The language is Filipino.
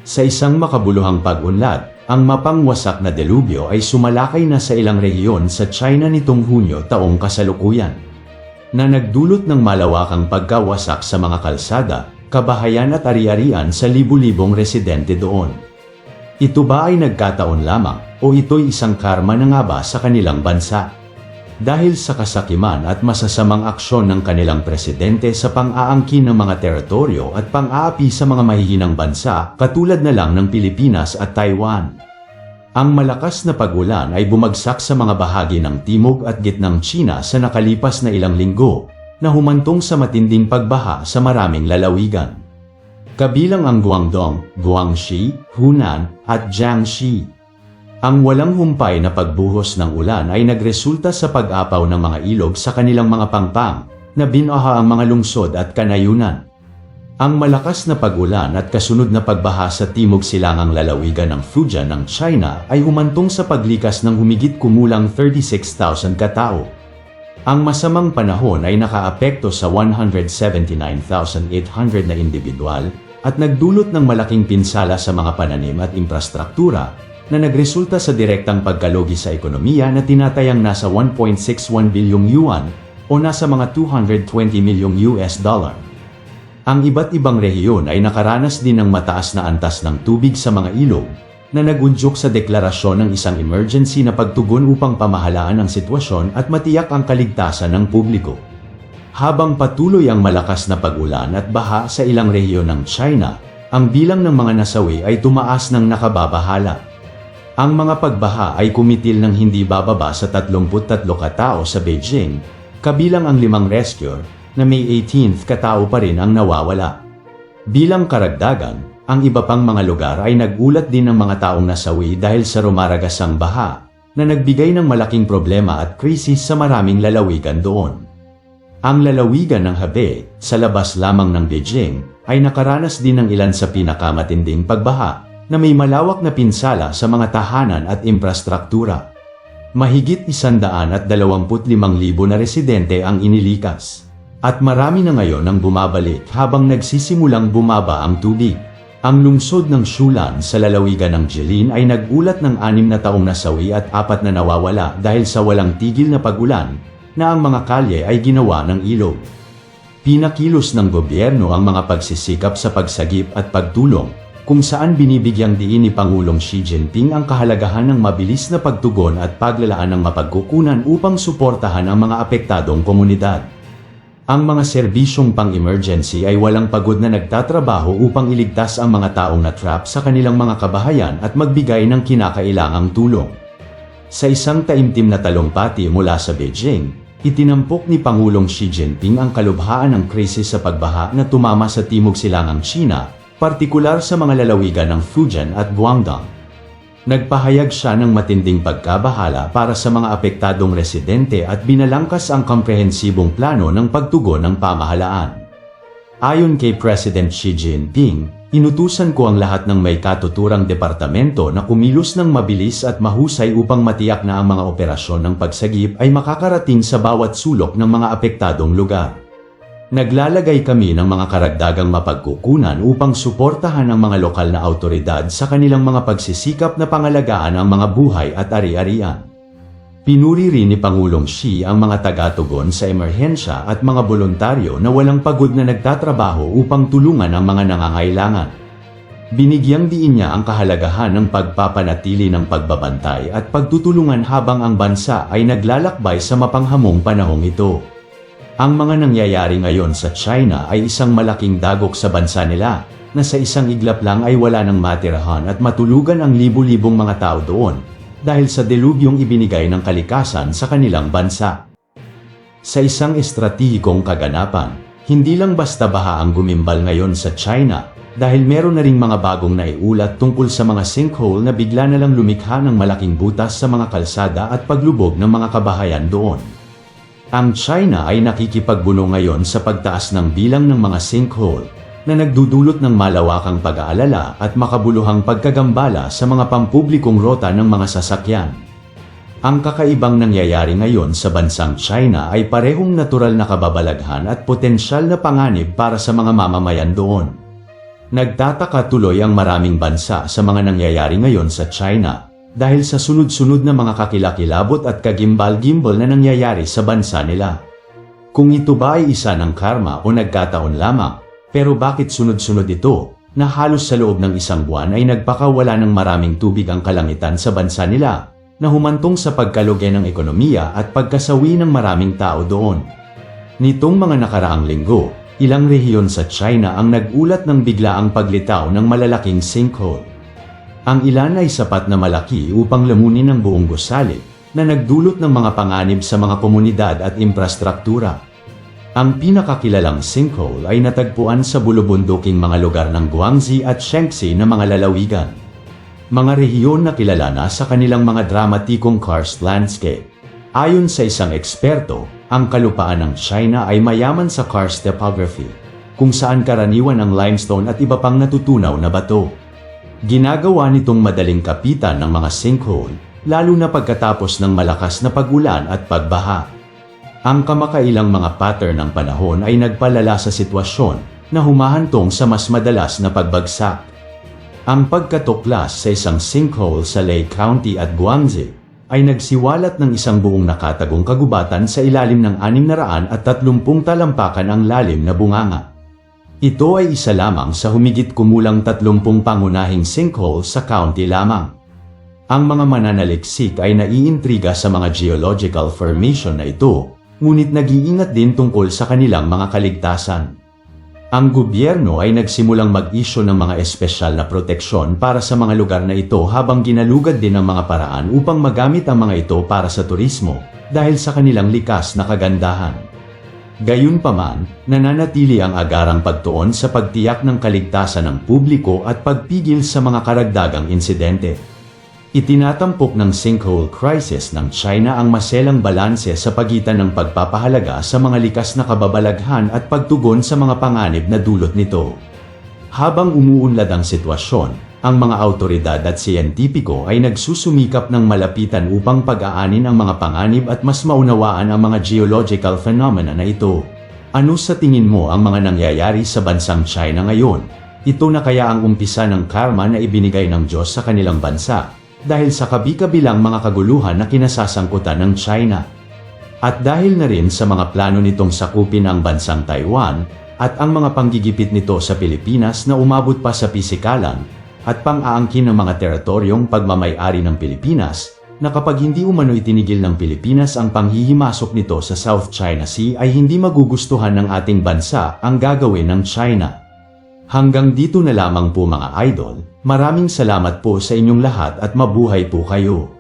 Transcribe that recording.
Sa isang makabuluhang pag-unlad, ang mapangwasak na delubyo ay sumalakay na sa ilang rehiyon sa China nitong Hunyo taong kasalukuyan, na nagdulot ng malawakang pagkawasak sa mga kalsada, kabahayan at ari-arian sa libu-libong residente doon. Ito ba ay nagkataon lamang o ito'y isang karma na nga ba sa kanilang bansa? Dahil sa kasakiman at masasamang aksyon ng kanilang presidente sa pang-aangkin ng mga teritoryo at pang-aapi sa mga mahihinang bansa katulad na lang ng Pilipinas at Taiwan. Ang malakas na pag-ulan ay bumagsak sa mga bahagi ng timog at gitnang China sa nakalipas na ilang linggo, na humantong sa matinding pagbaha sa maraming lalawigan. Kabilang ang Guangdong, Guangxi, Hunan, at Jiangxi. Ang walang humpay na pagbuhos ng ulan ay nagresulta sa pag-apaw ng mga ilog sa kanilang mga pangpang, na binaha ang mga lungsod at kanayunan. Ang malakas na pag-ulan at kasunod na pagbaha sa timog silangang lalawigan ng Fujian ng China ay humantong sa paglikas ng humigit kumulang 36,000 katao. Ang masamang panahon ay nakaapekto sa 179,800 na individual at nagdulot ng malaking pinsala sa mga pananim at infrastruktura na nagresulta sa direktang pagkalugi sa ekonomiya na tinatayang nasa 1.61 bilyong yuan o nasa mga $220 milyong. Ang iba't ibang rehiyon ay nakaranas din ng mataas na antas ng tubig sa mga ilog, na nagudyok sa deklarasyon ng isang emergency na pagtugon upang pamahalaan ang sitwasyon at matiyak ang kaligtasan ng publiko. Habang patuloy ang malakas na pag-ulan at baha sa ilang rehiyon ng China, ang bilang ng mga nasawi ay tumaas ng nakababahala. Ang mga pagbaha ay kumitil ng hindi bababa sa 33 katao sa Beijing, kabilang ang 5 rescuer, na May 18 katao pa rin ang nawawala. Bilang karagdagan, ang iba pang mga lugar ay nagulat din ng mga taong nasawi dahil sa rumaragasang baha, na nagbigay ng malaking problema at krisis sa maraming lalawigan doon. Ang lalawigan ng Hebei, sa labas lamang ng Beijing, ay nakaranas din ng ilan sa pinakamatinding pagbaha, na may malawak na pinsala sa mga tahanan at infrastruktura. Mahigit 125,000 na residente ang inilikas. At marami na ngayon ang bumabalik habang nagsisimulang bumaba ang tubig. Ang lungsod ng Shulan sa lalawigan ng Jilin ay nagulat ng 6 na taong nasawi at 4 na nawawala dahil sa walang tigil na pag-ulan, na ang mga kalye ay ginawa ng ilog. Pinakilos ng gobyerno ang mga pagsisikap sa pagsagip at pagtulong, kung saan binibigyang diin ni Pangulong Xi Jinping ang kahalagahan ng mabilis na pagtugon at paglalaan ng mapagkukunan upang suportahan ang mga apektadong komunidad. Ang mga serbisyong pang-emergency ay walang pagod na nagtatrabaho upang iligtas ang mga taong na-trap sa kanilang mga kabahayan at magbigay ng kinakailangang tulong. Sa isang taimtim na talumpati mula sa Beijing, itinampok ni Pangulong Xi Jinping ang kalubhaan ng krisis sa pagbaha na tumama sa timog silangang China, partikular sa mga lalawigan ng Fujian at Guangdong. Nagpahayag siya ng matinding pagkabahala para sa mga apektadong residente at binalangkas ang komprehensibong plano ng pagtugon ng pamahalaan. Ayon kay President Xi Jinping, inutusan ko ang lahat ng may katuturang departamento na kumilos ng mabilis at mahusay upang matiyak na ang mga operasyon ng pagsagip ay makakarating sa bawat sulok ng mga apektadong lugar. Naglalagay kami ng mga karagdagang mapagkukunan upang suportahan ang mga lokal na awtoridad sa kanilang mga pagsisikap na pangalagaan ang mga buhay at ari-arian. Pinuri rin ni Pangulong Xi ang mga taga-tugon sa emerhensya at mga voluntaryo na walang pagod na nagtatrabaho upang tulungan ang mga nangangailangan. Binigyang diin niya ang kahalagahan ng pagpapanatili ng pagbabantay at pagtutulungan habang ang bansa ay naglalakbay sa mapanghamong panahong ito. Ang mga nangyayari ngayon sa China ay isang malaking dagok sa bansa nila, na sa isang iglap lang ay wala ng matirahan at matulugan ang libu-libong mga tao doon, dahil sa delubyong ibinigay ng kalikasan sa kanilang bansa. Sa isang estratehikong kaganapan, hindi lang basta baha ang gumimbal ngayon sa China, dahil meron na ring mga bagong naiulat tungkol sa mga sinkhole na bigla na lang lumikha ng malaking butas sa mga kalsada at paglubog ng mga kabahayan doon. Ang China ay nakikipagbuno ngayon sa pagtaas ng bilang ng mga sinkhole, na nagdudulot ng malawakang pag-aalala at makabuluhang pagkagambala sa mga pampublikong rota ng mga sasakyan. Ang kakaibang nangyayari ngayon sa bansang China ay parehong natural na kababalaghan at potensyal na panganib para sa mga mamamayan doon. Nagtataka tuloy ang maraming bansa sa mga nangyayari ngayon sa China dahil sa sunod-sunod na mga kakilakilabot at kagimbal-gimbal na nangyayari sa bansa nila. Kung ito ba ay isa ng karma o nagkataon lamang, pero bakit sunod-sunod ito na halos sa loob ng isang buwan ay nagpakawala ng maraming tubig ang kalangitan sa bansa nila na humantong sa pagkalugi ng ekonomiya at pagkasawi ng maraming tao doon? Nitong mga nakaraang linggo, ilang rehiyon sa China ang nag-ulat ng biglaang paglitaw ng malalaking sinkhole. Ang ilan ay sapat na malaki upang lamunin ang buong gusali na nagdulot ng mga panganib sa mga komunidad at infrastruktura. Ang pinakakilalang sinkhole ay natagpuan sa bulubunduking mga lugar ng Guangxi at Shanxi na mga lalawigan. Mga rehiyon na kilala na sa kanilang mga dramatikong karst landscape. Ayon sa isang eksperto, ang kalupaan ng China ay mayaman sa karst topography, kung saan karaniwan ang limestone at iba pang natutunaw na bato. Ginagawa nitong madaling kapitan ng mga sinkhole, lalo na pagkatapos ng malakas na pag-ulan at pagbaha. Ang kamakailang mga pattern ng panahon ay nagpalala sa sitwasyon na humahantong sa mas madalas na pagbagsak. Ang pagkatuklas sa isang sinkhole sa Lei County at Guangxi ay nagsiwalat ng isang buong nakatagong kagubatan sa ilalim ng 630 talampakan ang lalim na bunganga. Ito ay isa lamang sa humigit kumulang 30 pangunahing sinkhole sa county lamang. Ang mga mananaliksik ay naiintriga sa mga geological formation na ito, ngunit nag-iingat din tungkol sa kanilang mga kaligtasan. Ang gobyerno ay nagsimulang mag-issue ng mga espesyal na proteksyon para sa mga lugar na ito habang ginalugad din ang mga paraan upang magamit ang mga ito para sa turismo dahil sa kanilang likas na kagandahan. Gayunpaman, nananatili ang agarang pagtuon sa pagtiyak ng kaligtasan ng publiko at pagpigil sa mga karagdagang insidente. Itinatampok ng sinkhole crisis ng China ang maselang balanse sa pagitan ng pagpapahalaga sa mga likas na kababalaghan at pagtugon sa mga panganib na dulot nito. Habang umuunlad ang sitwasyon, ang mga awtoridad at siyentipiko ay nagsusumikap ng malapitan upang pag-aanin ang mga panganib at mas maunawaan ang mga geological phenomena na ito. Ano sa tingin mo ang mga nangyayari sa bansang China ngayon? Ito na kaya ang umpisa ng karma na ibinigay ng Diyos sa kanilang bansa dahil sa kabi-kabilang mga kaguluhan na kinasasangkutan ng China. At dahil na rin sa mga plano nitong sakupin ang bansang Taiwan at ang mga panggigipit nito sa Pilipinas na umabot pa sa pisikalan at pang-aangkin ng mga teritoryong pagmamay-ari ng Pilipinas na kapag hindi umano itinigil ng Pilipinas ang panghihimasok nito sa South China Sea ay hindi magugustuhan ng ating bansa ang gagawin ng China. Hanggang dito na lamang po mga idol, maraming salamat po sa inyong lahat at mabuhay po kayo.